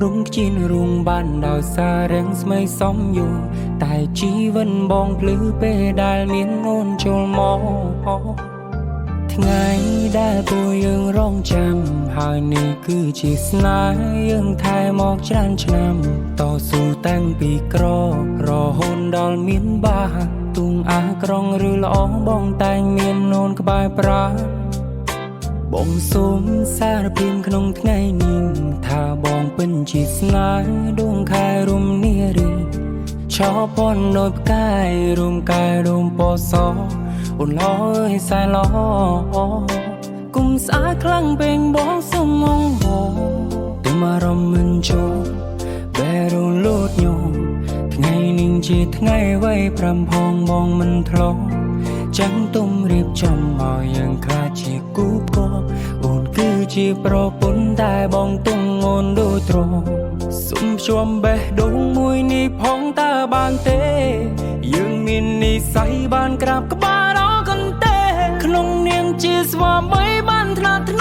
រុងជីនរុងបានដោយសាររៀងស្មៃសំយូតែជីវិនបងភ្លឺពេលដែលមានអូនចូលមកថ្ងៃដែលពួកយើងរងចាំហើយនេះគឺជាស្នេហ៍យើងថែមកច្រើនឆ្នាំតស៊ូតាំងពីក្ររហូតដល់មានបាទុំអាក្រងឬល្អបងតែងមានអូនក្បែរប្រាបងសូមសារភាពក្នុងថ្ងៃនេះថាបងពិនជាស្នេហ៍ដួងខែរំនារីឆោពន់ដោយផ្កាយរំកាយរំពណ៌សអូនឡអើយសែឡគុំស្អាតខ្លាំងពេញបងសុំងងតែមករំមិនចូលបែរលូតញោមថ្ងៃនេះជាថ្ងៃໄວ5ផងបងមិនធ្លាប់ចាំទុំរៀបចំឲ្យយ៉ាងខ្លាចជាគូគប់អូនគឺជាប្រពន្ធតែបងទុំអូនដូចទ្រសុំជួមបេះដូងមួយនេះផងតើបានទេយើងមាននិស្ស័យបានក្រាបក្បាលរកន្ទេក្នុងនាមជាស្វាមីបានថ្នាក់